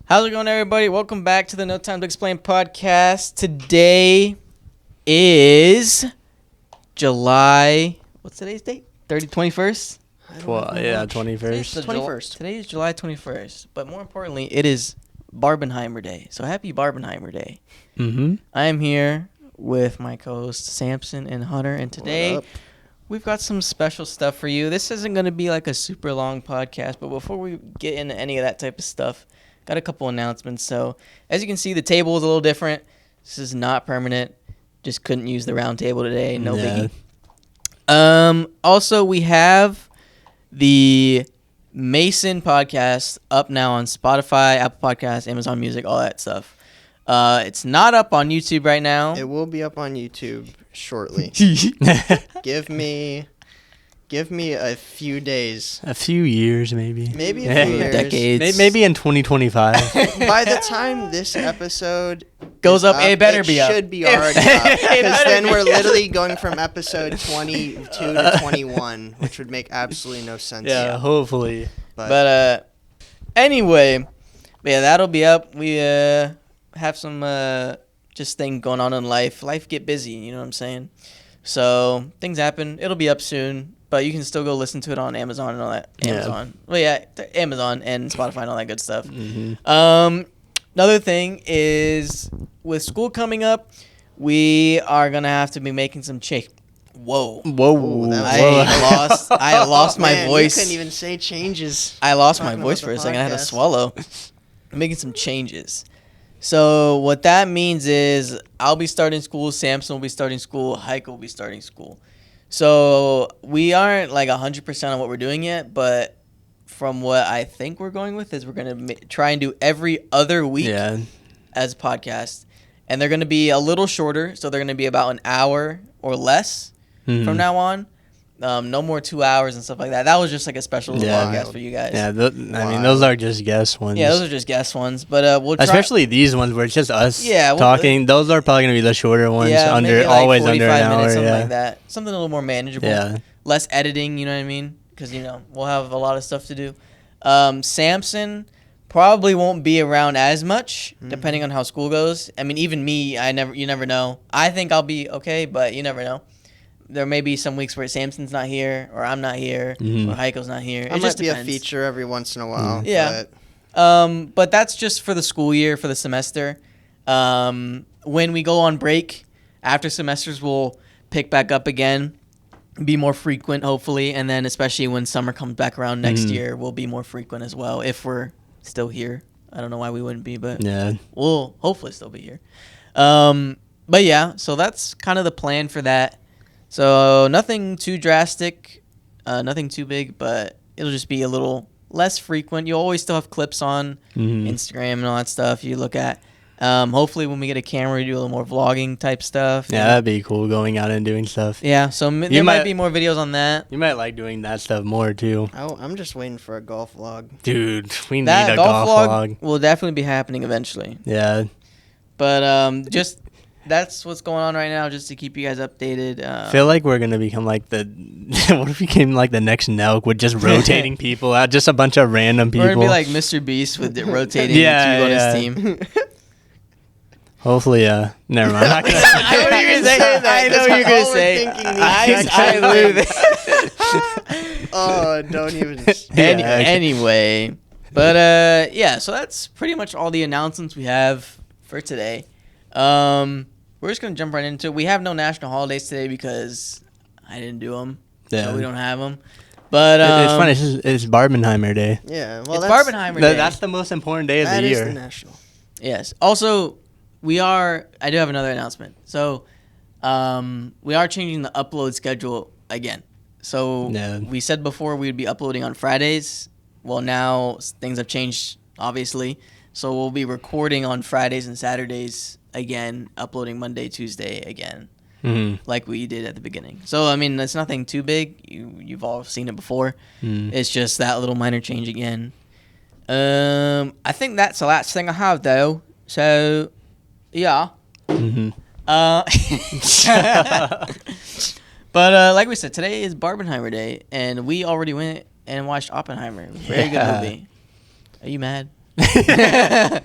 How's it going, everybody? Welcome back to the No Time to Explain podcast. Today is July. What's today's date? 21st? 21st. 21st. Today is July 21st. But more importantly, it is Barbenheimer Day. So happy Barbenheimer Day. Mm-hmm. I am here with my co-hosts Samson and Hunter. And today we've got some special stuff for you. This isn't going to be like a super long podcast. But before we get into any of that type of stuff, got a couple announcements. So, as you can see, the table is a little different. This is not permanent. Just couldn't use the round table today. No biggie. Also, we have the Mason podcast up now on Spotify, Apple Podcasts, Amazon Music, all that stuff. It's not up on YouTube right now. It will be up on YouTube shortly. Give me a few days. A few years, maybe. Maybe a few years. Decades. Maybe in 2025. By the time this episode goes up, it better be up. It should be already up. Because then we're literally going from episode 22 to 21, which would make absolutely no sense. Yeah, hopefully. But anyway, yeah, that'll be up. We have some just thing going on in life. Life get busy, you know what I'm saying? So things happen. It'll be up soon. But you can still go listen to it on Amazon and all that. Amazon. Yeah. Well, yeah, Amazon and Spotify and all that good stuff. Mm-hmm. Another thing is, with school coming up, we are going to have to be making some change. Whoa. Whoa. I lost my voice. You couldn't even say changes. I lost my voice for a second. I had to swallow. I'm making some changes. So what that means is I'll be starting school, Samson will be starting school, Heike will be starting school. So we aren't like 100% on what we're doing yet, but from what I think we're going with is we're going to try and do every other week as a podcast. And they're going to be a little shorter, so they're going to be about an hour or less from now on. No more 2 hours and stuff like that. That was just like a special podcast for you guys. Yeah, I mean, those are just guest ones. Yeah, those are just guest ones. But we'll try. Especially these ones where it's just us talking. Those are probably going to be the shorter ones. Maybe like always 45 under an minutes, hour. something like that. Something a little more manageable. Yeah. Less editing, you know what I mean? Because, we'll have a lot of stuff to do. Samson probably won't be around as much, depending on how school goes. I mean, even me, you never know. I think I'll be okay, but you never know. There may be some weeks where Samson's not here, or I'm not here, or Heiko's not here. It might be a feature every once in a while. Yeah. But that's just for the school year, for the semester. When we go on break, after semesters, we'll pick back up again, be more frequent, hopefully. And then especially when summer comes back around next year, we'll be more frequent as well, if we're still here. I don't know why we wouldn't be, but we'll hopefully still be here. But yeah, so that's kind of the plan for that. So nothing too drastic, nothing too big, but it'll just be a little less frequent. You'll always still have clips on Instagram and all that stuff you look at. Hopefully when we get a camera, we do a little more vlogging type stuff. Yeah, that'd be cool, going out and doing stuff. Yeah, so there might be more videos on that. You might like doing that stuff more, too. Oh, I'm just waiting for a golf vlog. Dude, we need a golf vlog. Will definitely be happening eventually. Yeah. But just... that's what's going on right now, just to keep you guys updated. I feel like we're going to become like what if we became like the next Nelk with just rotating people out, just a bunch of random people. We're going to be like Mr. Beast with rotating people on his team. Hopefully, never mind. I know what you're going to say. I know what you're going to say. Oh, don't even. Anyway, but so that's pretty much all the announcements we have for today. We're just going to jump right into it. We have no national holidays today because I didn't do them, so we don't have them. But it's funny. It's Barbenheimer Day. Yeah, well, it's Barbenheimer Day. That's the most important day of the year. That is the national. Yes. Also, I do have another announcement. So, we are changing the upload schedule again. So, we said before we would be uploading on Fridays. Well, now things have changed, obviously. So, we'll be recording on Fridays and Saturdays again, uploading Monday, Tuesday again, like we did at the beginning. So, I mean, it's nothing too big. You've all seen it before. It's just that little minor change again. I think that's the last thing I have, though. So, yeah. But like we said, today is Barbenheimer Day, and we already went and watched Oppenheimer. Very good movie. Are you mad? The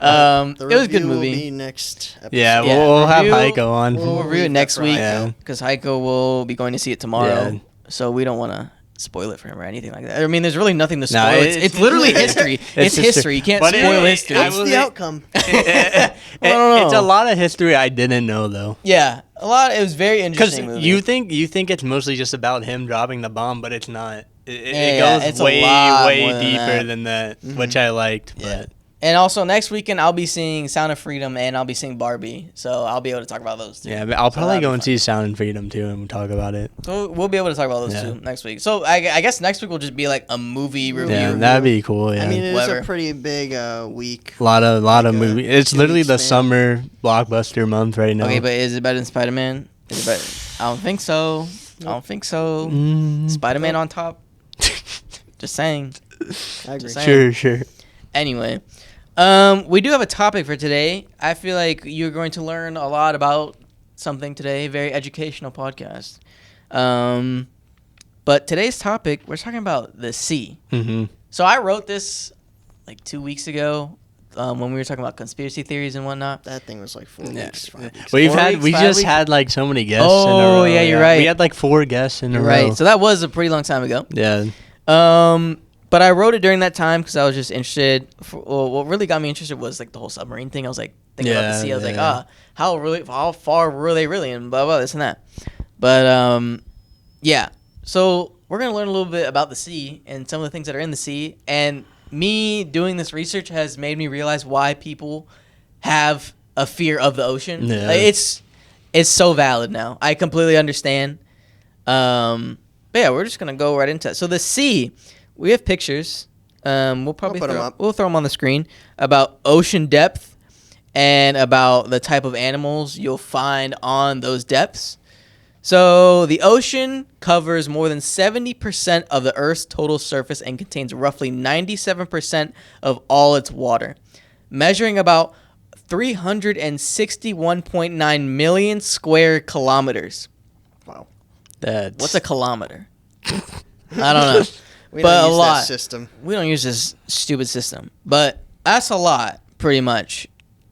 It was a good review will movie. be next episode. Yeah, Yeah, we'll have review- Heiko on. We'll review it leave next that for week Heiko. because Heiko will be going to see it tomorrow. Yeah. So we don't want to spoil it for him or anything like that. I mean, there's really nothing to spoil. No, It's literally history. It's history. You can't But spoil it- history. I What's will the say- outcome? It's a lot of history I didn't know though. Yeah, a lot. It was very Because interesting movie. you think it's mostly just about him dropping the bomb, but it's not. It Yeah, goes it's a way lot way more than deeper that. than that, which I liked. Yeah. But And also next weekend I'll be seeing Sound of Freedom and I'll be seeing Barbie, so I'll be able to talk about those two. yeah, but I'll probably that'd go be and see Sound and Freedom too, and we'll talk about it. So we'll be able to talk about those Yeah. two next week. So I guess next week will just be like a movie review. Yeah, that'd be cool. Yeah, I mean, it is Whatever. a pretty big week. a lot of like a movies. It's 2 literally weeks the span. summer blockbuster month right now. Okay, but is it better than Spider-Man? Is it better? I don't think so. I don't think so. Mm, Spider-Man on top. Just saying. I agree. Just saying. sure. Anyway, we do have a topic for today. I feel like you're going to learn a lot about something today. Very educational podcast. But today's topic, we're talking about the sea. Mm-hmm. So I wrote this like 2 weeks ago when we were talking about conspiracy theories and whatnot. That thing was like 4 Yeah. weeks, 5 weeks. We 4 weeks, 5 just weeks? had like so many guests. Oh, in a row. yeah, you're right. We had like 4 guests in a row. Right. So that was a pretty long time ago. Yeah. But I wrote it during that time because I was just interested. What really got me interested was like the whole submarine thing. I was like thinking about the Yeah, sea. I was like, yeah. how far were they really, and blah blah this and that. But yeah. So we're gonna learn a little bit about the sea and some of the things that are in the sea. And me doing this research has made me realize why people have a fear of the ocean. Yeah. Like, it's so valid now. I completely understand. But yeah, we're just gonna go right into it. So the sea. We have pictures. We'll probably put 'em up. we'll throw them on the screen about ocean depth and about the type of animals you'll find on those depths. So the ocean covers more than 70% of the Earth's total surface and contains roughly 97% of all its water, measuring about 361.9 million square kilometers. Wow. That's What's a kilometer? I don't know. We But don't a use lot. that system. We don't use this stupid system, but that's a lot, pretty much,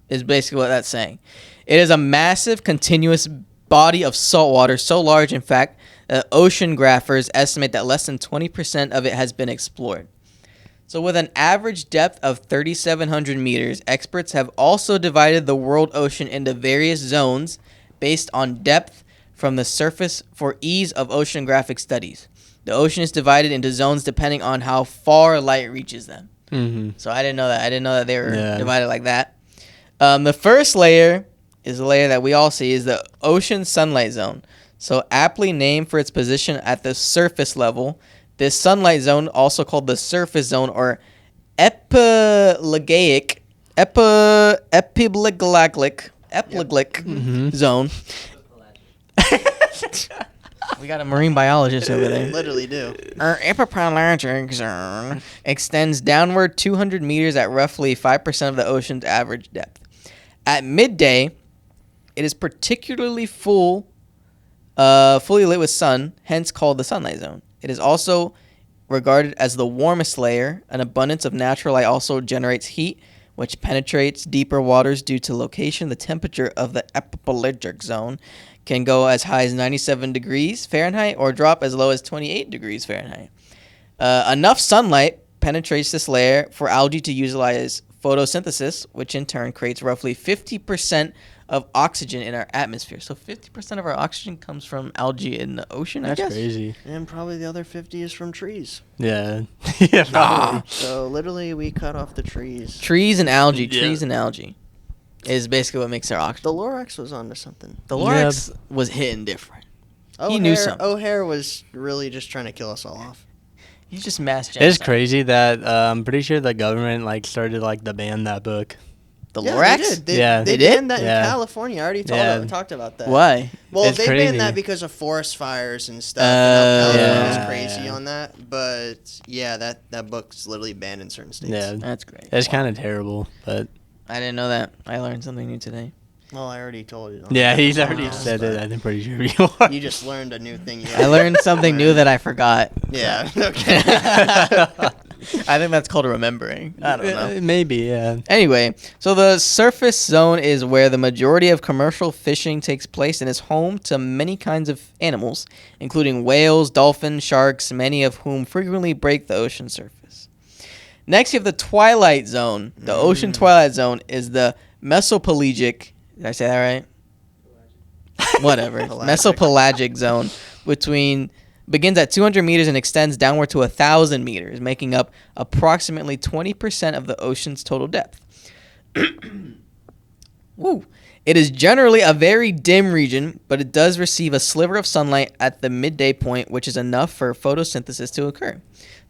is basically what that's saying. It is a massive, continuous body of salt water, so large, in fact, that oceanographers estimate that less than 20% of it has been explored. So with an average depth of 3,700 meters, experts have also divided the world ocean into various zones based on depth from the surface for ease of oceanographic studies. The ocean is divided into zones depending on how far light reaches them. Mm-hmm. So I didn't know that. I didn't know that they were Yeah. divided like that. The first layer is the layer that we all see is the ocean sunlight zone. So aptly named for its position at the surface level, this sunlight zone, also called the surface zone or epipelagic zone. We got a marine biologist over there. Literally do. Our epipelagic zone extends downward 200 meters at roughly 5% of the ocean's average depth. At midday, it is particularly fully lit with sun, hence called the sunlight zone. It is also regarded as the warmest layer. An abundance of natural light also generates heat, which penetrates deeper waters due to location. The temperature of the epipelagic zone can go as high as 97 degrees Fahrenheit or drop as low as 28 degrees Fahrenheit. Enough sunlight penetrates this layer for algae to utilize photosynthesis, which in turn creates roughly 50% of oxygen in our atmosphere. So 50% of our oxygen comes from algae in the ocean, I That's guess. crazy. And probably the other 50 is from trees. Yeah. Yeah. Probably. So literally, we cut off the trees. Trees and algae. Yeah. Trees and algae is basically what makes our oxygen. The Lorax was onto something. The Lorax was hitting different. He knew something. O'Hare was really just trying to kill us all off. He's just mass It's genocide. crazy that I'm pretty sure the government like started like to ban that book. The Yeah, Lorax? They did. They, Yeah. they They did? banned that Yeah. in California. I already Yeah. talked about that. Why? Well, It's they crazy. banned that because of forest fires and stuff. And California's Yeah. crazy on that. But yeah, that book's literally banned in certain states. Yeah. That's great. It's kind of terrible, but I didn't know that. I learned something new today. Well, I already told you. yeah, he's already Yeah, said but it. I'm pretty sure you are. You just learned a new thing. I learned something new that I forgot. Yeah. Okay. I think that's called remembering. I don't know. Maybe, yeah. Anyway, so the surface zone is where the majority of commercial fishing takes place and is home to many kinds of animals, including whales, dolphins, sharks, many of whom frequently break the ocean surface. Next, you have the twilight zone. The ocean twilight zone is the mesopelagic. Did I say that right? Whatever. Mesopelagic zone begins at 200 meters and extends downward to 1,000 meters, making up approximately 20% of the ocean's total depth. Woo. It is generally a very dim region, but it does receive a sliver of sunlight at the midday point, which is enough for photosynthesis to occur.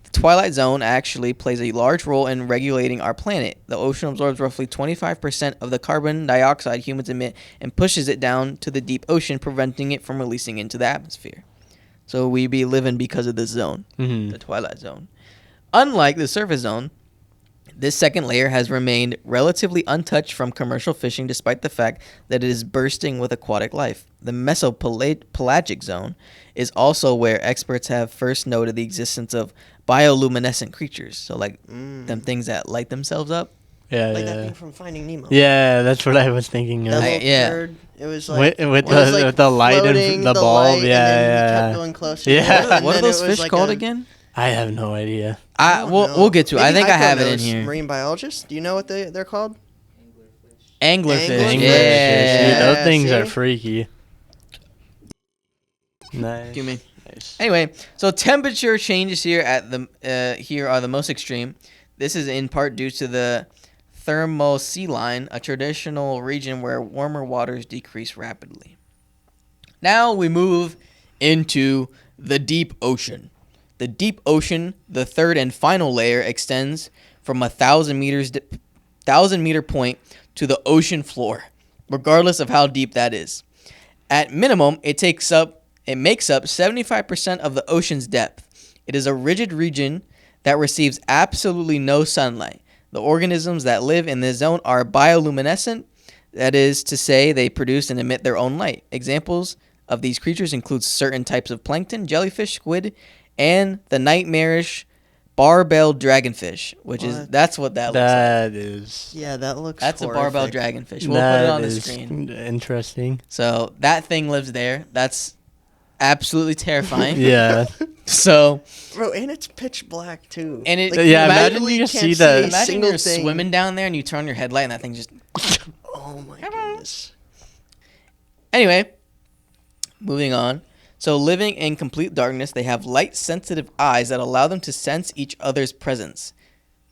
The twilight zone actually plays a large role in regulating our planet. The ocean absorbs roughly 25% of the carbon dioxide humans emit and pushes it down to the deep ocean, preventing it from releasing into the atmosphere. So we be living because of this zone, the twilight zone. Unlike the surface zone, this second layer has remained relatively untouched from commercial fishing despite the fact that it is bursting with aquatic life. The mesopelagic zone is also where experts have first noted the existence of bioluminescent creatures. So like them things that light themselves up. Yeah, Like yeah. that thing from Finding Nemo. Yeah, that's what I was thinking. That little Yeah. bird. It was like With it was like the light floating, and the light, bulb. and then Yeah, he kept yeah. going closer. Yeah. and What are then it those was fish like called a- again? I have no idea. I don't know. We'll get to it. I Maybe think I Heiko have it in knows. here. Marine biologist. Do you know what they're called? Anglerfish. Anglerfish. Yeah. Dude, those things are see? freaky. Nice. Excuse me. Nice. Anyway, so temperature changes here here are the most extreme. This is in part due to the thermosea line, a traditional region where warmer waters decrease rapidly. Now we move into the deep ocean. The deep ocean, the third and final layer, extends from 1,000 meter point to the ocean floor, regardless of how deep that is. At minimum, it makes up 75% of the ocean's depth. It is a rigid region that receives absolutely no sunlight. The organisms that live in this zone are bioluminescent, that is to say, they produce and emit their own light. Examples of these creatures include certain types of plankton, jellyfish, squid, and the nightmarish barbelled dragonfish, that's what that looks like. That is. Yeah, that looks. That's a horrific. barbelled dragonfish. We'll put it on the is screen. Interesting. So that thing lives there. That's absolutely terrifying. Yeah. So, Bro, and it's pitch black too. and it Yeah, you imagine literally you just can't see the- a imagine single you're thing. swimming down there and you turn your headlight and that thing just. Oh my goodness. Anyway, moving on. So, living in complete darkness, they have light-sensitive eyes that allow them to sense each other's presence.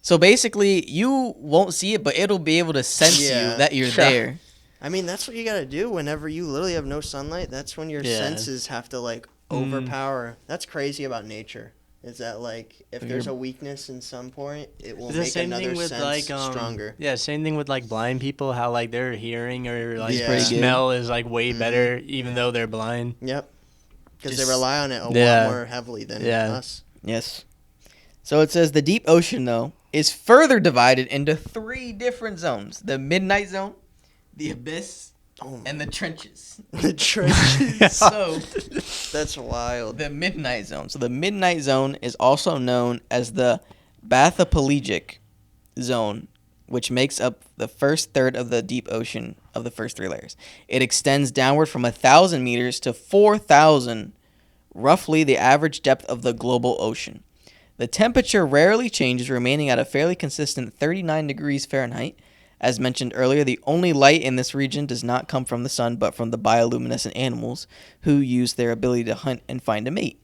So basically, you won't see it, but it'll be able to sense Yeah. you that you're Sure. there. I mean, that's what you gotta do whenever you literally have no sunlight. That's when your Yeah. senses have to like overpower. That's crazy about nature. Is that like if there's a weakness in some point, it will It's the make same another thing with sense like stronger. Yeah, same thing with like blind people. How like their hearing or like Yeah. Pretty good. smell is like way better, even though they're blind. Yep. Because they Just- rely on it a Yeah. lot more heavily than Yeah. us. Yes. So it says the deep ocean, though, is further divided into 3 different zones: the midnight zone, the abyss, Oh, and the trenches. the trenches. So That's wild. the midnight zone. So the midnight zone is also known as the bathypelagic zone, which makes up the first third of the deep ocean of the first 3 layers. It extends downward from 1,000 meters to 4,000, roughly the average depth of the global ocean. The temperature rarely changes, remaining at a fairly consistent 39 degrees Fahrenheit. As mentioned earlier, the only light in this region does not come from the sun, but from the bioluminescent animals who use their ability to hunt and find a mate.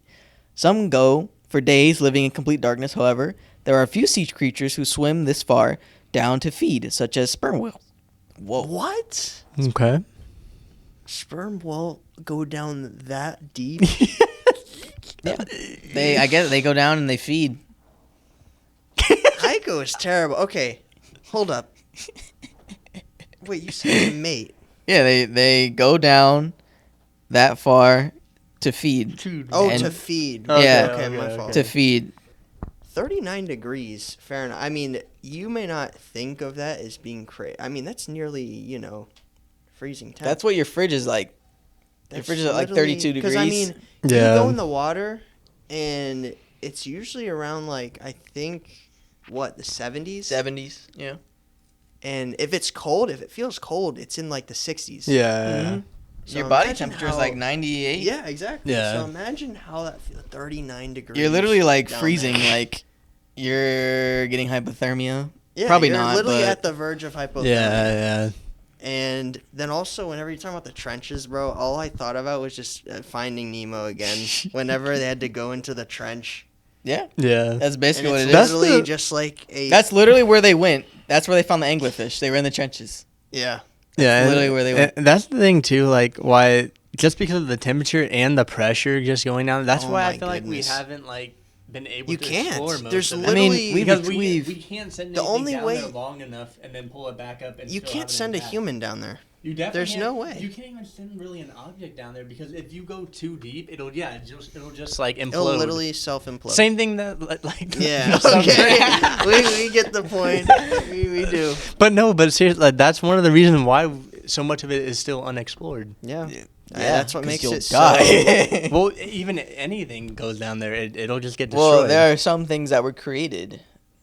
Some go for days living in complete darkness. However, there are a few sea creatures who swim this far down to feed, such as sperm whales. Whoa. What? Okay. Sperm will go down that deep? Yeah. I guess they go down and they feed. Heiko is terrible. Okay, hold up. Wait, you said mate. Yeah, they go down that far to feed. Oh, And- to feed. Yeah. Okay, my fault. To feed. 39 degrees Fahrenheit. I mean, you may not think of that as being crazy. I mean, that's nearly, freezing temp. That's what your fridge is like. Your fridge is at like 32 Because, I degrees. mean, you Yeah. go in the water, and it's usually around, like, I think what, the 70s? 70s. Yeah. And if it's cold, if it feels cold, it's in like the 60s. Yeah. Mm-hmm. So Your body imagine temperature is how- like 98. Yeah, exactly. Yeah. So imagine how that feels. 39 degrees. You're literally like down freezing. there. Like you're getting hypothermia. Yeah, Probably you're not, literally but- at the verge of hypothermia. Yeah. And then also, whenever you talk about the trenches, bro, all I thought about was just Finding Nemo again. Whenever they had to go into the trench. Yeah. Yeah. That's basically And what it's it That's is. literally the- just like a... That's literally where they went. That's where they found the anglerfish. They were in the trenches. Yeah. Yeah, literally where they went. and that's the thing too. Like, why? Just because of the temperature and the pressure just going down. That's Oh why I my feel like goodness. we haven't like been able You to can't. explore most There's of it. I mean, literally... because we've- we can't send the anything only down way- there long enough and then pull it back up. And You still can't have it send a intact. human down there. You definitely There's can't- no way. You can't even send really an object down there because if you go too deep, it'll just like implode. It'll literally self-implode. Same thing that like Yeah. the Okay. submarine. we get the point. We do. But no, but seriously, like, that's one of the reasons why so much of it is still unexplored. Yeah. Yeah, That's what 'cause makes you'll it die. Well, even anything goes down there, it'll just get destroyed. Well, there are some things that were created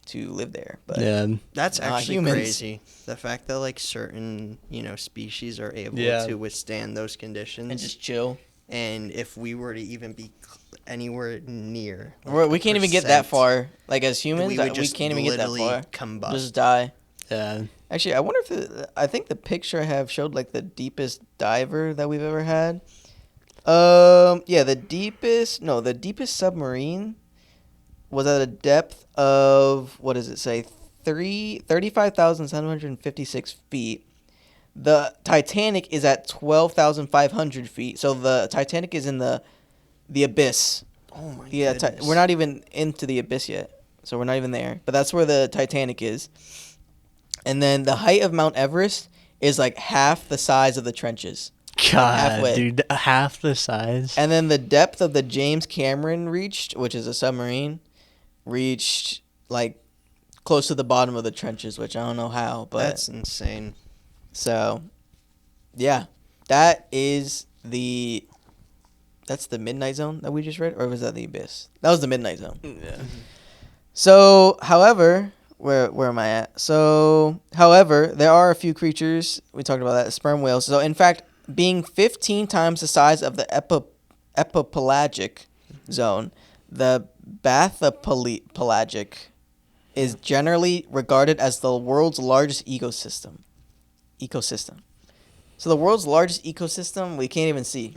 to live there, but yeah. That's Not actually humans. crazy. The fact that like certain, species are able Yeah. to withstand those conditions. and just chill. And if we were to even be anywhere near, We can't even get that far. Like as humans, we we, would just can't even get that literally far. combust. Just die. Yeah. Actually, I wonder if I think the picture I have showed like the deepest diver that we've ever had. Yeah, the deepest submarine was at a depth of, what does it say? 35,756 feet. The Titanic is at 12,500 feet. So the Titanic is in the abyss. Oh my Yeah, goodness. we're not even into the abyss yet, so we're not even there. But that's where the Titanic is. And then the height of Mount Everest is like half the size of the trenches. God, halfway. dude, half the size. And then the depth of the James Cameron reached, which is a submarine, reached like close to the bottom of the trenches, which I don't know how, but That's insane. so yeah, that's the Midnight Zone that we just read, or was that the Abyss? That was the Midnight Zone. Yeah. So, however, where am I at? So, however, there are a few creatures, we talked about that, sperm whales. So, in fact, being 15 times the size of the epipelagic zone, the bathypelagic is generally regarded as the world's largest ecosystem. So, the world's largest ecosystem, we can't even see.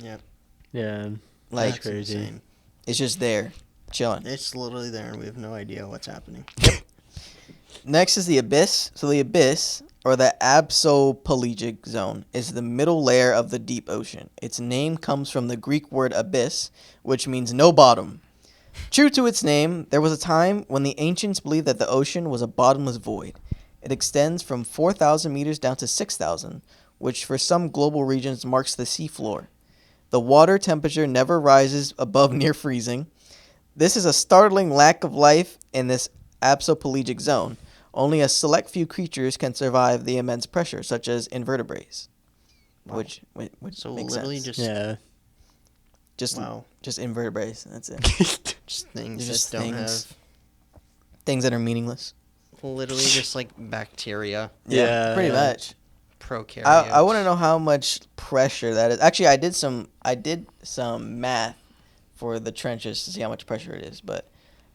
Yeah. Like, That's crazy. Insane. it's just there, chilling. It's literally there, and we have no idea what's happening. Next is the abyss. So the abyss, or the absopelagic zone, is the middle layer of the deep ocean. Its name comes from the Greek word abyss, which means no bottom. True to its name, there was a time when the ancients believed that the ocean was a bottomless void. It extends from 4,000 meters down to 6,000, which for some global regions marks the seafloor. The water temperature never rises above near freezing. This is a startling lack of life in this absopelagic zone. Only a select few creatures can survive the immense pressure, such as invertebrates. Wow. Which So makes literally sense. Yeah. Just wow, invertebrates. That's it. just things They're just that don't things. Things that are meaningless. have literally just like bacteria, Yeah, pretty yeah. much. prokaryotes. I want to know how much pressure that is. Actually, I did some math for the trenches to see how much pressure it is. But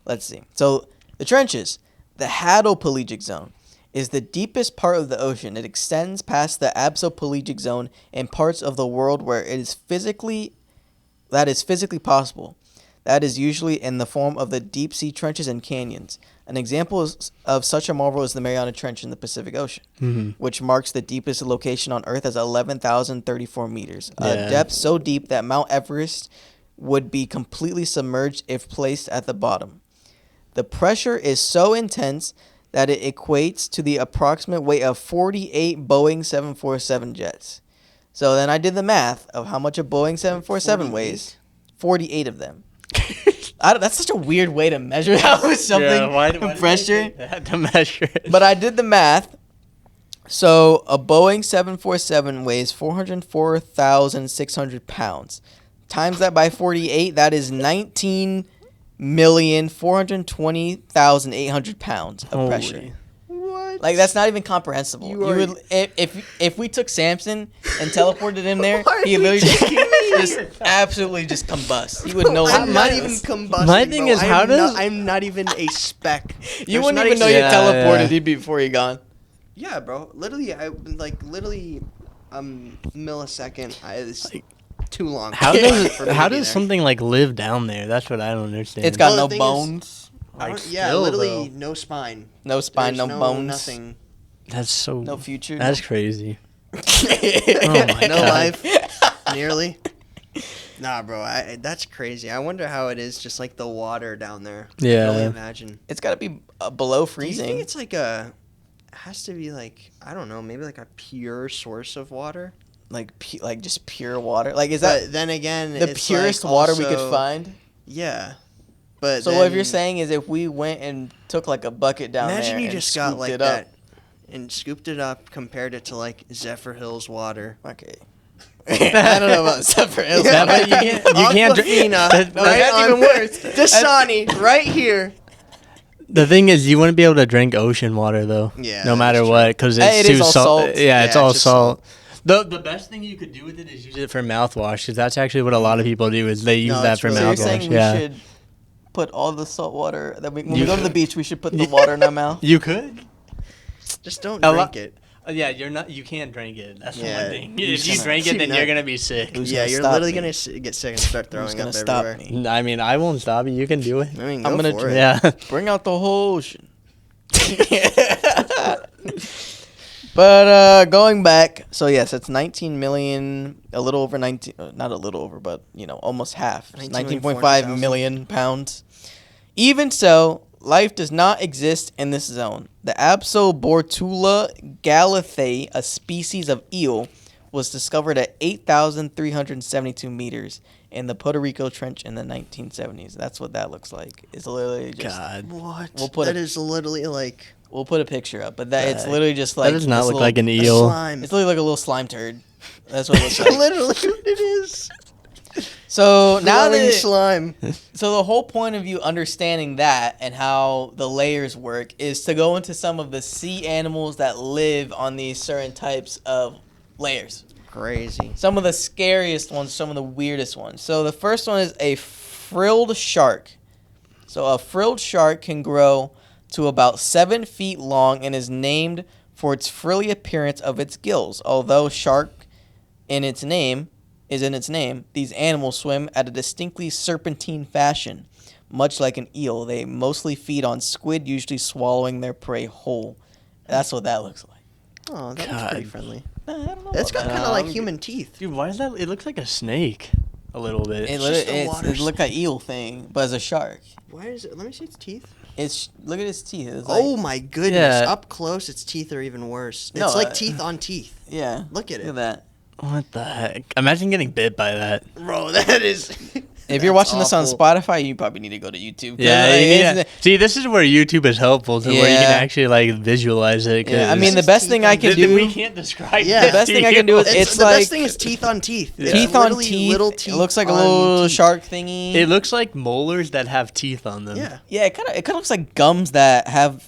let's see. So the trenches, the hadopelagic zone, is the deepest part of the ocean. It extends past the absopelagic zone in parts of the world where it is physically possible. That is usually in the form of the deep sea trenches and canyons. An example of such a marvel is the Mariana Trench in the Pacific Ocean, which marks the deepest location on Earth as 11,034 meters, a Yeah. depth so deep that Mount Everest would be completely submerged if placed at the bottom. The pressure is so intense that it equates to the approximate weight of 48 Boeing 747 jets. So then I did the math of how much a Boeing 747 weighs. 48 of them. That's such a weird way to measure that with something. Yeah, why did they pressure. take that to measure it? But I did the math. So a Boeing 747 weighs 404,600 pounds. Times that by 48, that is 19 420,800 pounds of pressure. Holy. What? Like, that's not even comprehensible. You You are- would if we took Samson and teleported him there, Why are he you literally taking me? just absolutely just combust. He would know. I'm not my- even combusting. my thing bro. is, how does- I'm not even a speck. You There's wouldn't not even a- know you Yeah, teleported. yeah. He'd be before you gone. Yeah, bro. Literally, literally, millisecond. It's Like, too long. How for does me to how be does there. something like live down there? That's what I don't understand. It's got Well, no the thing is- bones, I like, don't- yeah, still, literally though. no spine. no spine, There's no bones, nothing. That's so. no future. That's crazy. no my No God. life. Nearly. Nah, bro. That's crazy. I wonder how it is, just like the water down there. I can Yeah. only imagine. It's got to be below Do you freezing. think it's like a? Has to be like, I don't know, maybe like a pure source of water. like just pure water. Like, is that But then again, the it's purest like water we could also- find? Yeah. But So what you're then saying is, if we went and took like a bucket down there, imagine you and just got scooped like it that up. and scooped it up, compared it to like Zephyr Hills water. Okay. I don't know about Zephyr Hills. Yeah, but you can't drink- Aquafina, that- right that's on even worse. Dasani, right here. The thing is, you wouldn't be able to drink ocean water though. Yeah, No matter that's what, because Hey, it's it is too all salt. salt. Yeah, it's Yeah, all it's just salt. The best thing you could do with it is use it for mouthwash, because that's actually what a lot of people do. Is they use No, that it's for really So you're good. saying mouthwash. we Yeah, should put all the salt water that when You we go to the could. beach, we should put the water in our mouth. you could. Just don't A drink lot- it. Yeah, you're not. You can't drink it. That's the Yeah, one thing. you're If you just drink gonna- it, then You're you're not- gonna be sick. Who's Yeah, gonna you're stop literally me? gonna get sick and start Who's throwing gonna up stop everywhere. me? I mean, I won't stop you. You can do it. I mean, I'm go gonna for it. Yeah. Bring out the whole ocean. But going back, so yes, it's 19 million, a little over 19, not a little over, but almost half, 19.5 million pounds. Even so, life does not exist in this zone. The Absobortula galathae, a species of eel, was discovered at 8,372 meters in the Puerto Rico Trench in the 1970s. That's what that looks like. It's literally just. God, What? We'll put That a- is literally like We'll put a picture up, but it's That- literally just like that does not this look like an a eel. slime. It's literally like a little slime turd. That's what it looks That's like. literally what it is. So now Glowing that slime. so the whole point of you understanding that and how the layers work is to go into some of the sea animals that live on these certain types of layers. Crazy. Some of the scariest ones, some of the weirdest ones. So the first one is a frilled shark. So a frilled shark can grow to about 7 feet long and is named for its frilly appearance of its gills. Although shark in its name, these animals swim at a distinctly serpentine fashion. Much like an eel, they mostly feed on squid, usually swallowing their prey whole. That's what that looks like. Oh, that looks pretty God. friendly. I don't know It's about got that. kind of like human teeth. Dude, why is that? It looks like a snake, a little bit. It, just a it water looks like an eel thing, but as a shark. Why is it? Let me see its teeth. Look at its teeth. It's like, Oh my goodness! Yeah. Up close, its teeth are even worse. It's No, like teeth on teeth. yeah. Look at Look it, at that. What the heck? Imagine getting bit by that. bro. That is. If you're That's watching this on awful. Spotify, you probably need to go to YouTube. 'cause, Yeah, like, you it's- need to- see, this is where YouTube is helpful to where you Yeah. can actually like visualize it. yeah, I 'cause mean, the It's best teeth thing on I can th- do. we can't describe. Yeah. this The best to thing I you. can do is it's the like best thing is teeth on teeth. It's teeth on literally teeth. Little teeth. It looks like a on little teeth. shark thingy. It looks like molars that have teeth on them. Yeah. Yeah, it kind of looks like gums that have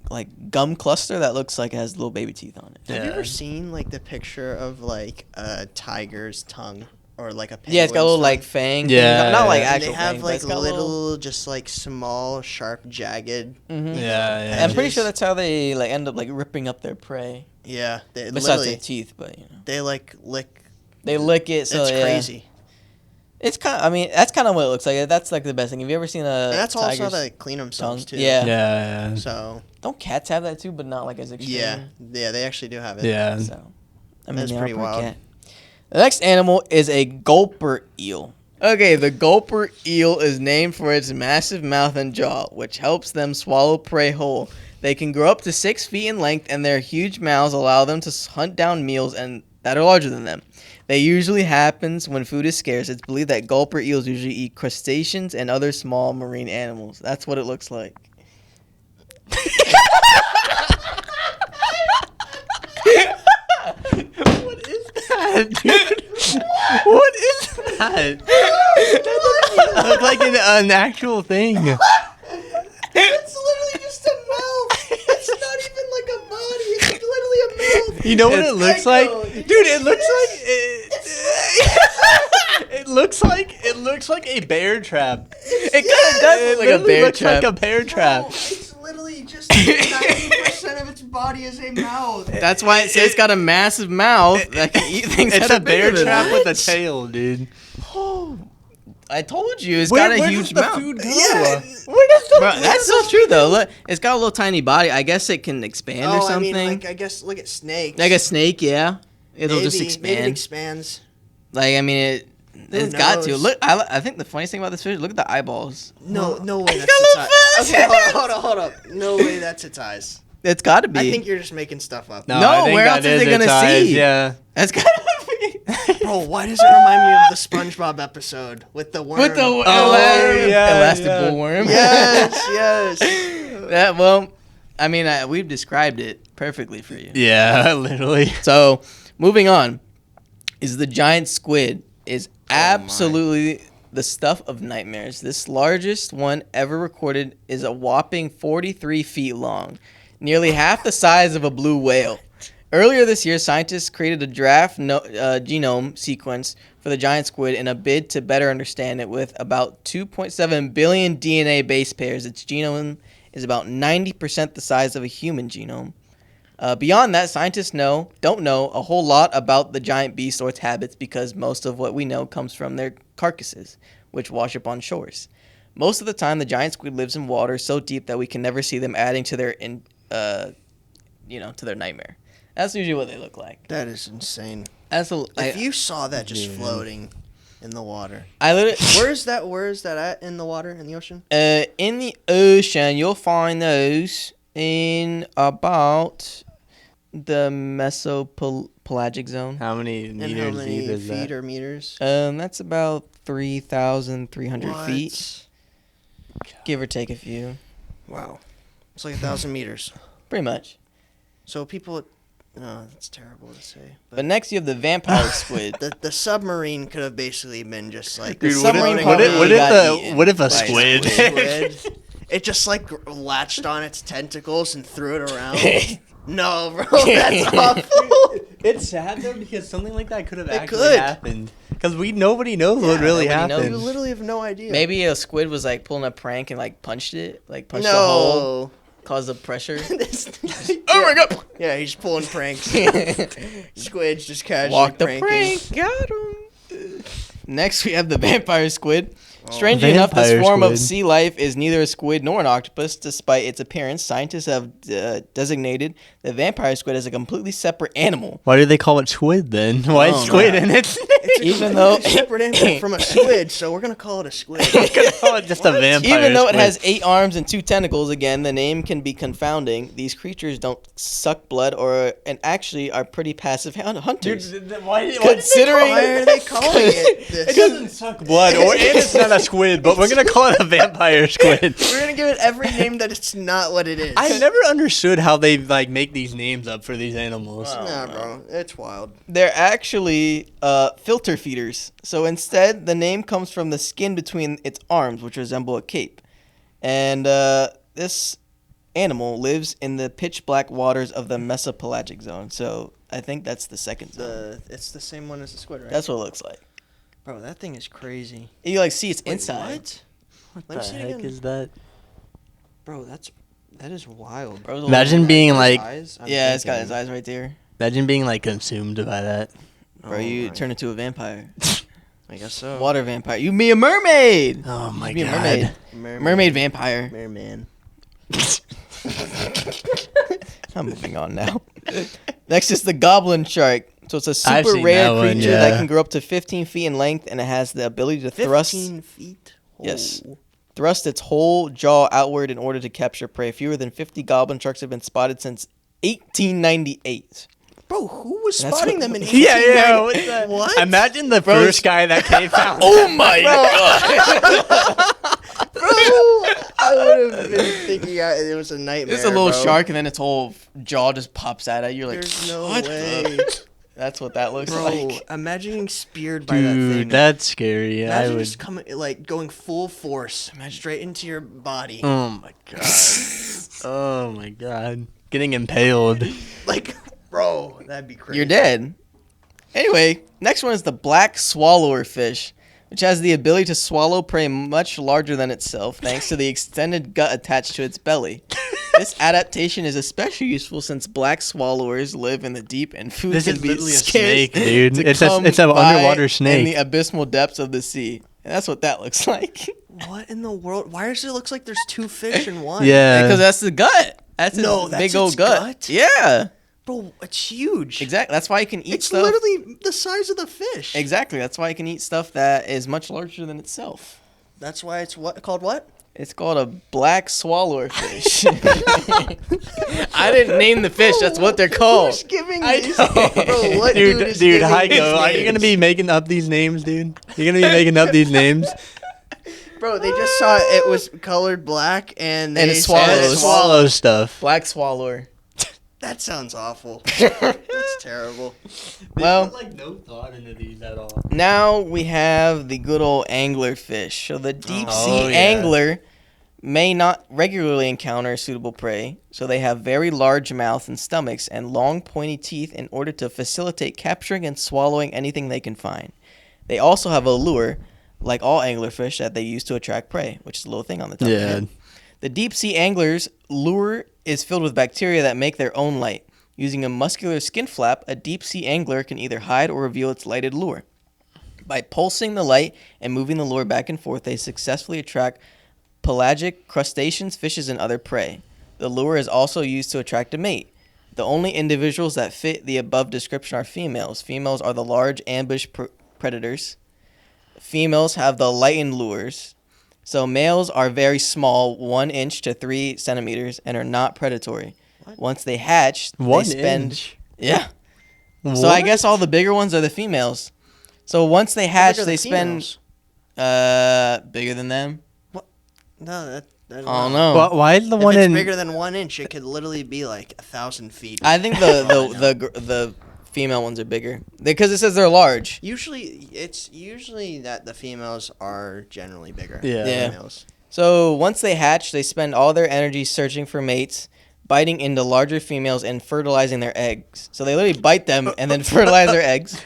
like gum cluster that looks like it has little baby teeth on it. Have you Yeah. ever seen like the picture of like a tiger's tongue or like a penguin's Yeah, it's got a little tongue? like fang. Yeah, thing. Not like yeah. And actual they have fangs, but like it's got little, just like small, sharp, jagged. Mhm. Yeah, I'm pretty edges. sure that's how they like end up like ripping up their prey. Yeah, they Besides literally their teeth, but they like lick. they lick it. So It's yeah. crazy. It's kind. I mean, that's kind of what it looks like. That's like the best thing. Have you ever seen a And that's also tiger's how they clean themselves tongue? too. Yeah. Yeah. So Don't cats have that too? But not like as extreme. yeah, they actually do have it. Yeah. So, I mean, That's they are pretty wild. cat. The next animal is a gulper eel. Okay, the gulper eel is named for its massive mouth and jaw, which helps them swallow prey whole. They can grow up to 6 feet in length, and their huge mouths allow them to hunt down meals that are larger than them. That usually happens when food is scarce. It's believed that gulper eels usually eat crustaceans and other small marine animals. That's what it looks like. What is that, dude? What is that? looked like an actual thing. It's literally just a mouth. It's not even like a body. It's literally a mouth. You know what it looks like, Gecko. dude? It looks like it looks like a bear trap. It kind of does look like a literally bear looks trap. like a bear trap. No, it's literally just 90% of its body is a mouth. That's why it says it's got a massive mouth that can eat things. It's that a are bigger bear than trap that. with a tail, dude. I told you, it's got a huge mouth. Food go? Yeah. Where does the Bro, that's so true though. Look, it's got a little tiny body. I guess it can expand or Oh, something. I mean, like, I guess look at snakes. Like a snake, yeah. It'll just Maybe it expand. expands. Like I mean, it's got to. knows? Look, I think the funniest thing about this fish, look at the eyeballs. No way It's that's got its little eyes. fuzz. Okay, hold up. No way that's its eyes. It's got to be. I think you're just making stuff up. No, I think where that else is it gonna its eyes, see? Yeah. That's got to be. Bro, why does it remind me of the SpongeBob episode with the worm? With the yeah, elastic yeah. bullworm. Yes. That, well, I mean, we've described it perfectly for you. Yeah, literally. So, moving on, is the giant squid is my. absolutely the stuff of nightmares. This largest one ever recorded is a whopping 43 feet long, nearly half the size of a blue whale. Earlier this year, scientists created a draft genome sequence for the giant squid in a bid to better understand it. With about 2.7 billion DNA base pairs, its genome is about 90% the size of a human genome. Beyond that, scientists don't know a whole lot about the giant beast or its habits because most of what we know comes from their carcasses, which wash up on shores. Most of the time, the giant squid lives in water so deep that we can never see them, adding to their to their nightmare. That's usually what they look like. That is insane. If If you saw that just floating in the water. I literally, Where is that at in the water, in the ocean? in the ocean, you'll find those in about the mesopelagic zone. How many And how meters many deep is feet that? or meters? That's about 3,300 What? feet, give or take a few. Wow. It's like 1,000 meters. Pretty much. So people... No, that's terrible to say. But next you have the vampire squid. The submarine could have basically been just like... The Dude, submarine what if, probably got eaten what if a by a squid? squid. It just like latched on its tentacles and threw it around. No, bro, that's awful. It's sad though because something like that could have actually could. happened. Because nobody knows what really nobody knows. You happened. literally have no idea. Maybe a squid was like pulling a prank and like punched the hole, No. caused the pressure. Oh my god. Yeah, he's pulling pranks. Squid's just casually Walk the pranking. prank. Got him. Next, we have the vampire squid. Strangely enough, this Vampire form of squid. sea life is neither a squid nor an octopus. Despite its appearance, scientists have designated the vampire squid as a completely separate animal. Why do they call it squid then? Why is Oh, squid man. in it? It's a Even though- completely separate animal from a squid, so we're gonna call it a squid. Call it just a vampire Even though it squid. has 8 arms and 2 tentacles, again, the name can be confounding. These creatures don't suck blood and actually are pretty passive hunters. Considering- Why are they calling it this? It doesn't suck blood, and it's not a squid, but we're gonna call it a vampire squid. We're gonna give it every name that it's not what it is. I never understood how they like make these names up for these animals. Nah, bro, it's wild. They're actually filter feeders. So instead, the name comes from the skin between its arms, which resemble a cape. And this animal lives in the pitch black waters of the mesopelagic zone. So I think that's the second zone. It's the same one as the squid, right? That's what it looks like. Bro, that thing is crazy. You like see its Wait, inside. What? What Let me the see it heck again. is that? Bro, that is wild. Bro, it's a Imagine little- being His like, eyes? I'm Yeah, it's got thinking- its eyes right there. imagine being like consumed by that. Bro, Oh you my- turn into a vampire. I guess so. Water vampire. You be a mermaid. Oh my You be a god. mermaid vampire. Merman. I'm moving on now. Next is the goblin shark. So it's a I've super seen rare that one, creature yeah. that can grow up to 15 feet in length, and it has the ability to 15 feet? Yes. Oh. thrust its whole jaw outward in order to capture prey. Fewer than 50 goblin sharks have been spotted since 1898. Bro, who was That's spotting what- them in Yeah, 1890? what's that? What? Imagine the Bro, first guy that came found. Oh my god! Bro, I would have been thinking it was a nightmare. It's a little bro. shark, and then its whole jaw just pops out at you. You're like, There's no what way. the- That's what that looks Bro, like. imagine getting speared by that thing. Dude, that's scary. I Imagine would. just coming, like, going full force straight into your body. Oh my god. Oh my god. Getting impaled. Like, bro, that'd be crazy. You're dead. Anyway, next one is the black swallower fish, which has the ability to swallow prey much larger than itself thanks to the extended gut attached to its belly. This adaptation is especially useful since black swallowers live in the deep and food This can is be literally a scarce snake, dude. to It's an come underwater by snake. in the abysmal depths of the sea. And that's what that looks like. What in the world? Why does it look like there's two fish in one? Yeah. Because that's the gut. That's its No, that's big old its gut. gut? Yeah, Bro, it's huge. exactly. That's why you can eat It's stuff. literally the size of the fish. Exactly. That's why you can eat stuff that is much larger than itself. That's why it's called what? It's called a black swallower fish. I didn't name the fish. That's what they're called. Who's giving I these? know. Bro, what dude is Dude, giving Heiko, these are you gonna names? be making up these names, dude? You're gonna be making up these names? Bro, they just saw it was colored black and And they it said swallows. Swallow stuff. Black swallower. That sounds awful. That's terrible. Well, like no thought into these at all. now we have the good old angler fish. So the deep sea Oh, yeah. angler may not regularly encounter suitable prey, so they have very large mouths and stomachs and long pointy teeth in order to facilitate capturing and swallowing anything they can find. They also have a lure, like all anglerfish, that they use to attract prey, which is a little thing on the top of the Yeah. head. The deep sea angler's lure is filled with bacteria that make their own light. Using a muscular skin flap, a deep sea angler can either hide or reveal its lighted lure. By pulsing the light and moving the lure back and forth, they successfully attract pelagic crustaceans, fishes, and other prey. The lure is also used to attract a mate. The only individuals that fit the above description are females. Females are the large ambush predators. Females have the lightened lures. So males are very small, 1 inch to 3 centimeters, and are not predatory. What? Once they hatch, One they spend inch. yeah. So I guess all the bigger ones are the females. So once they hatch, How big are they the spend females? bigger than them. No, that I don't know. Well, why is the If one it's in? bigger than 1 inch, it could literally be like 1,000 feet. I think the female ones are bigger because it says they're large. It's usually that the females are generally bigger Yeah. than Yeah. the males. So once they hatch, they spend all their energy searching for mates, biting into larger females and fertilizing their eggs. So they literally bite them and then fertilize their eggs.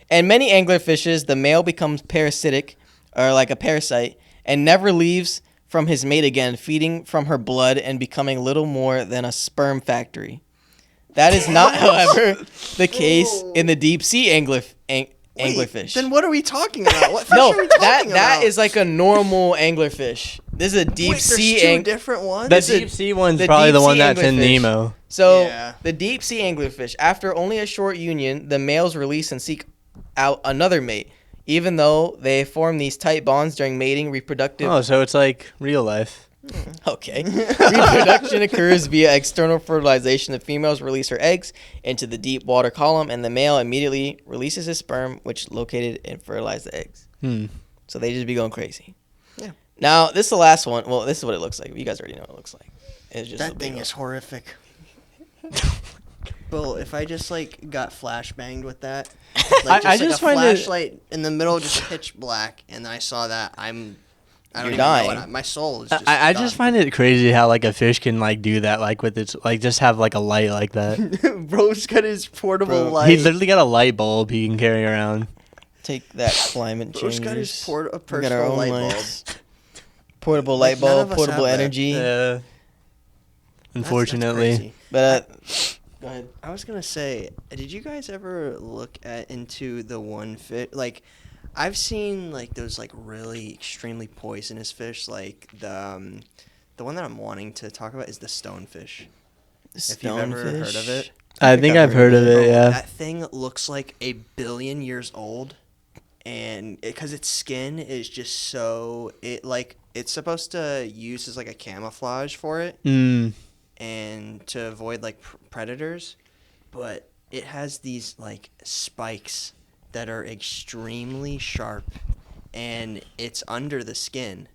And many anglerfishes, the male becomes parasitic, or like a parasite, and never leaves from his mate again, feeding from her blood and becoming little more than a sperm factory. That is not, however, the case in the deep sea anglerfish. Wait, then what are we talking about? What fish No, are we talking that about? is like a normal anglerfish. This is a deep Wait, sea there's two ang- different ones? The This is- deep sea one's the probably the deep one sea that's in anglerfish. Nemo. So Yeah. the deep sea anglerfish, after only a short union, the males release and seek out another mate. Even though they form these tight bonds during mating, reproductive Oh, so it's like real life. okay. Reproduction occurs via external fertilization. The females release her eggs into the deep water column, and the male immediately releases his sperm, which located and fertilize the eggs. So they just be going crazy. Yeah. Now, this is the last one. Well, this is what it looks like. You guys already know what it looks like. It's just a That big thing old- is horrific. Well, if I just like got flashbanged with that, like I just just like a find it- flashlight in the middle, just pitch black, and I saw that, I don't You're even dying. know what my soul is just I just done. find it crazy how like a fish can like do that, like with its like just have like a light like that. Bro's got his portable Bro, light. He literally got a light bulb he can carry around. Take that, climate change. Bro's got his We got our personal own light bulb. lights. Portable Like, light none bulb, of us portable have that. energy. Yeah. That's Unfortunately. crazy. But go ahead. I was gonna say, did you guys ever look into the one fish? Like, I've seen like those like really extremely poisonous fish. Like the one that I'm wanting to talk about is the stonefish. If you've ever heard of it. I think I've heard of Bro, it, yeah. That thing looks like 1 billion years old, and because its skin is just so it's supposed to use as like a camouflage for it and to avoid like predators, but it has these like spikes that are extremely sharp, and it's under the skin.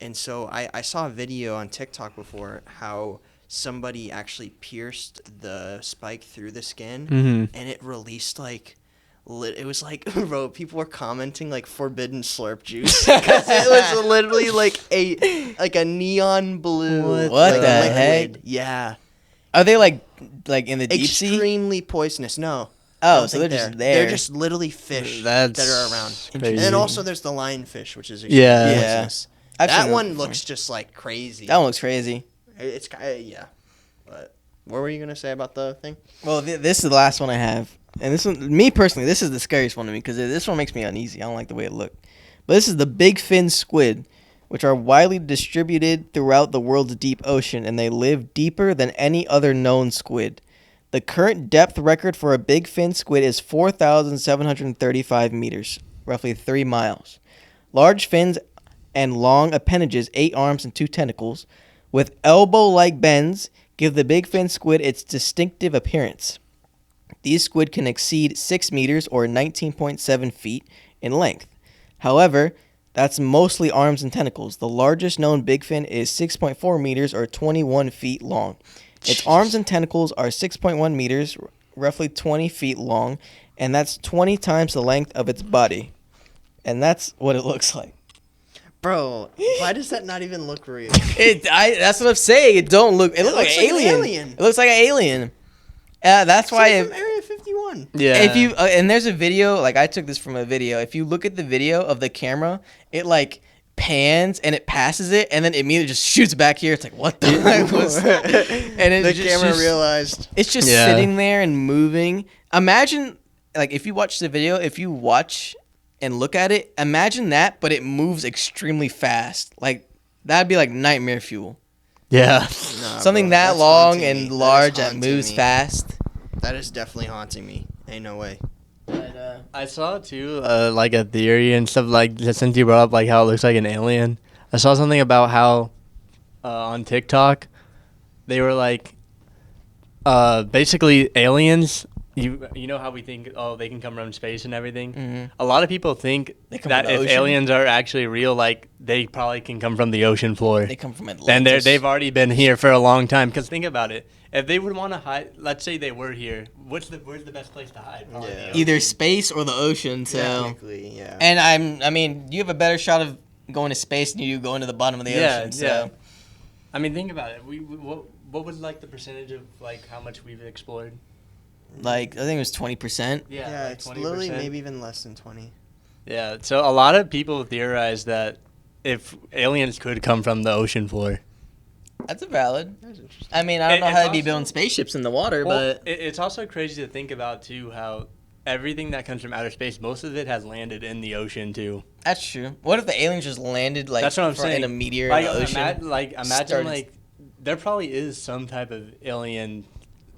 And so I saw a video on TikTok before how somebody actually pierced the spike through the skin, and it released like. It was like, bro, people were commenting like forbidden slurp juice because it was literally like a neon blue. What like, the heck? Yeah. Are they like in the deep sea? Extremely poisonous. No. Oh, so they're just there. They're just literally fish that are around. crazy. And then also there's the lionfish, which is Yeah. poisonous. I've That seen one those looks just like crazy. That one looks crazy. It's kind of, yeah. But what were you gonna say about the thing? Well, this is the last one I have, and this one, me personally, this is the scariest one to me because this one makes me uneasy. I don't like the way it looked. But this is the big fin squid, which are widely distributed throughout the world's deep ocean, and they live deeper than any other known squid. The current depth record for a big fin squid is 4,735 meters, roughly 3 miles. Large fins and long appendages, 8 arms and 2 tentacles, with elbow-like bends, give the big fin squid its distinctive appearance. These squid can exceed 6 meters or 19.7 feet in length. However, that's mostly arms and tentacles. The largest known big fin is 6.4 meters or 21 feet long. Its arms and tentacles are 6.1 meters, roughly 20 feet long, and that's 20 times the length of its body. And that's what it looks like. Bro, why does that not even look real? That's what I'm saying. It looks like an alien. It looks like an alien. That's why from Area 51. Yeah. if you and there's a video, like I took this from a video. If you look at the video of the camera, it like pans and it passes it and then immediately just shoots back here. It's like, what the heck was that? And The camera realized. it's just sitting there and moving. Imagine, like, if you watch the video, if you watch and look at it, imagine that, but it moves extremely fast. Like, that'd be like nightmare fuel. Yeah. Nah, Something bro, that that's long haunting and me. large That is that moves haunting me. fast. That is definitely haunting me. Ain't no way. I saw too, like a theory and stuff like since you brought up like how it looks like an alien. I saw something about how on TikTok they were like basically aliens. You know how we think they can come from space and everything. Mm-hmm. A lot of people think They come that from the if ocean? aliens are actually real, like they probably can come from the ocean floor. They come from Atlantis. And they've already been here for a long time. Because think about it. If they would want to hide, let's say they were here, where's the best place to hide? Probably the either ocean. space or the ocean. So, Technically, yeah. and I mean, you have a better shot of going to space than you do going to the bottom of the ocean. So, I mean, think about it. What was like the percentage of like how much we've explored? like, I think it was 20%. Yeah, like it's 20%. literally maybe even less than 20. Yeah, so a lot of people theorize that if aliens could come from the ocean floor. That's a valid. That's interesting. I mean, I don't know It's how they'd be also- building spaceships in the water, Well, but it's also crazy to think about too how everything that comes from outer space, most of it has landed in the ocean too. that's true. What if the aliens just landed like That's what I'm saying. in a meteor Like, in the ocean? imagine started- like there probably is some type of alien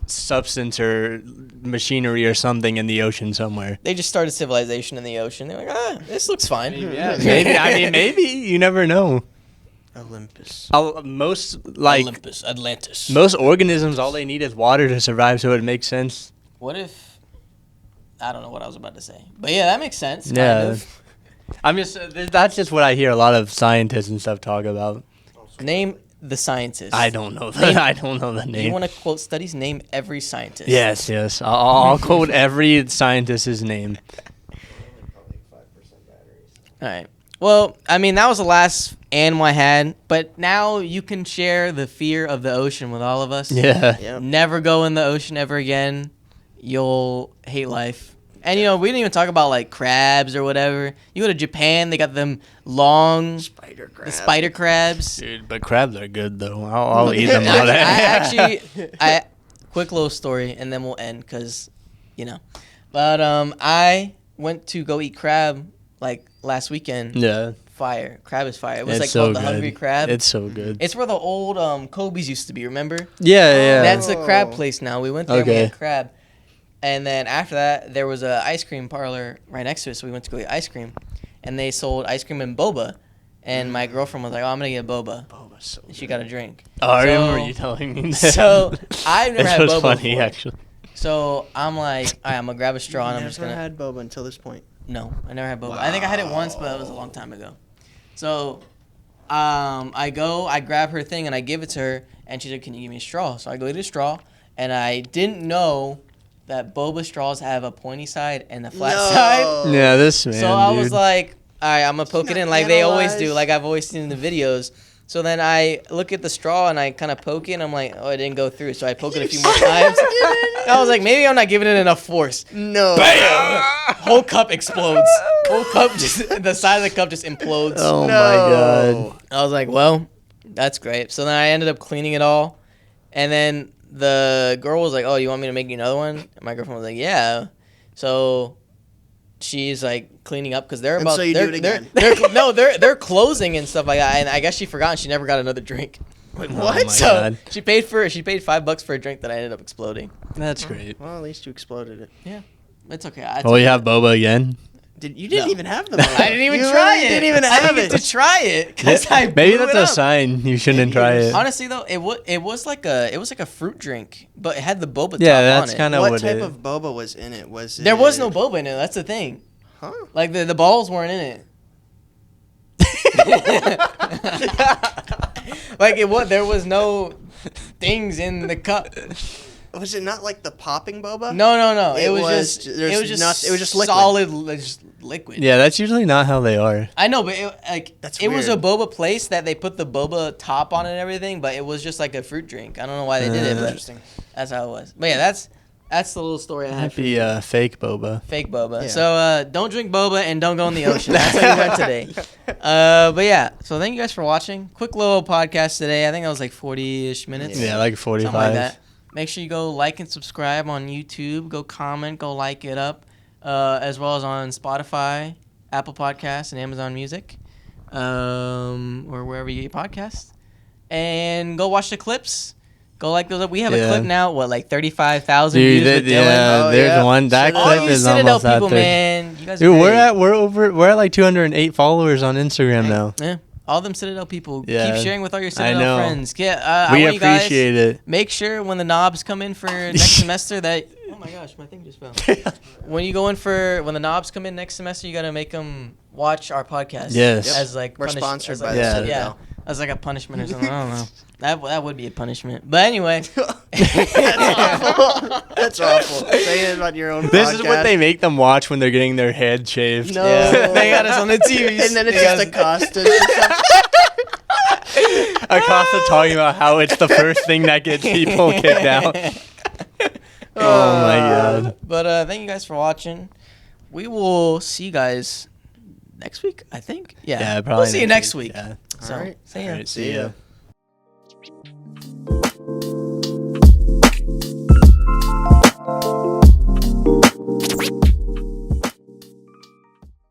substance or machinery or something in the ocean somewhere. They just started civilization in the ocean. They're like, this looks fine. Yeah, maybe. I mean, maybe you never know. Olympus. Most like Olympus, Atlantis. most organisms, all they need is water to survive, so it makes sense. What if? I don't know what I was about to say, but yeah, that makes sense. Kind Yeah. of. I'm just that's just what I hear a lot of scientists and stuff talk about. Name the scientist. I don't know Name- I don't know the You name. want to quote studies? Name every scientist. Yes. I'll quote every scientist's name. All right. Well, I mean, that was the last animal I had, but now you can share the fear of the ocean with all of us. Yeah. Yep. Never go in the ocean ever again. You'll hate life. And, you know, we didn't even talk about, like, crabs or whatever. You go to Japan, they got them long, Spider crab. the spider crabs. Dude, but crabs are good though. I'll eat them all Quick little story, and then we'll end, because, you know. But I went to go eat crab, like, last weekend. Yeah. Fire. Crab is fire. It was, It's like, so called the good. Hungry Crab. It's so good. It's where the old Kobe's used to be, remember? Yeah. That's a crab Oh. place now. We went there and we Okay. had crab. And then after that, there was a ice cream parlor right next to it, so we went to go eat ice cream. And they sold ice cream and boba. And my girlfriend was like, oh, I'm going to get boba. Boba's so And she got a drink. Oh, I So- remember you telling me that. So, I've never This had was boba funny, before. actually. So, I'm like, all right, I'm going to grab a straw and I'm Never just going to... had boba until this point. No, I never had boba. I think I had it once, but it was a long time ago. So, I grab her thing and I give it to her, and she's like, "Can you give me a straw?" So I go to the straw, and I didn't know that boba straws have a pointy side and a flat side. Yeah, this man. So I was dude. like, all right, I'm gonna poke it not in like they always do, analyze? like I've always seen in the videos. So then I look at the straw and I kind of poke it, and I'm like, oh, it didn't go through. So I poke it a few more times. I was like, maybe I'm not giving it enough force. No. Bam! Whole cup explodes. Whole cup just, the side of the cup just implodes. Oh No. my god. I was like, well, that's great. So then I ended up cleaning it all. And then the girl was like, oh, you want me to make you another one? And my girlfriend was like, yeah. So she's like cleaning up because they're And about so you they're, do it again. they're closing and stuff like that. And I guess she forgot and she never got another drink. Wait, Oh what? my So God. she paid $5 for a drink that I ended up exploding. That's great. Well, at least you exploded it. It's okay. Oh, you have boba again? You didn't No. even have the I didn't even You try really it. didn't even I have didn't get it. to try it because I Maybe blew that's it a up. sign you shouldn't try it. Honestly though, it was like a fruit drink, but it had the boba top Yeah, on that's it. kind of What what type it. of boba was in it? Was There was it- no boba in it. That's the thing. Huh? Like the balls weren't in it. Like it was. There was no things in the cup. Was it not like the popping boba? No. It was was just. ju- It there's was just. not- it was just liquid. solid, just liquid. Yeah, that's usually not how they are. I know, but it, like That's it was a weird. boba place that they put the boba top on it and everything, but it was just like a fruit drink. I don't know why they did it, but Interesting. that's how it was. But yeah, that's the little story I had Might for be you. fake boba. Fake boba. Yeah. So don't drink boba and don't go in the ocean. That's how you went today. But yeah, so thank you guys for watching. Quick little podcast today. I think that was like 40-ish minutes. Yeah, like Something 45. like that. Make sure you go like and subscribe on YouTube. Go comment, go like it up, as well as on Spotify, Apple Podcasts, and Amazon Music, or wherever you get your podcasts. And go watch the clips. Go like those up. We have a Yeah. clip now. What, like 35,000 Dude, views with Dylan? yeah, Oh, there's yeah. one. That All All clip you is Citadel almost out people, there. man. You guys are Dude, great. we're at like 208 followers on Instagram now. Yeah. All them Citadel people. Yeah. Keep sharing with all your I Citadel know. friends. I We want you guys appreciate it. make sure when the knobs come in for next semester that oh my gosh, my thing just fell. When the knobs come in next semester, you gotta make them watch our podcast. Yes. Yep. As like We're sponsored as by like, the yeah, Citadel. as like a punishment or something. I don't know. That would be a punishment. But anyway, That's awful. That's awful. Saying it about your own This podcast. is what they make them watch when they're getting their head shaved. No. yeah, they got us on the TV. And then it's just Acosta. Acosta talking about how it's the first thing that gets people kicked out. Oh my god. But thank you guys for watching. We will see you guys next week, I think. Yeah. Yeah, probably. We'll see you next week. Yeah. So, Alright. see ya. Alright, see ya.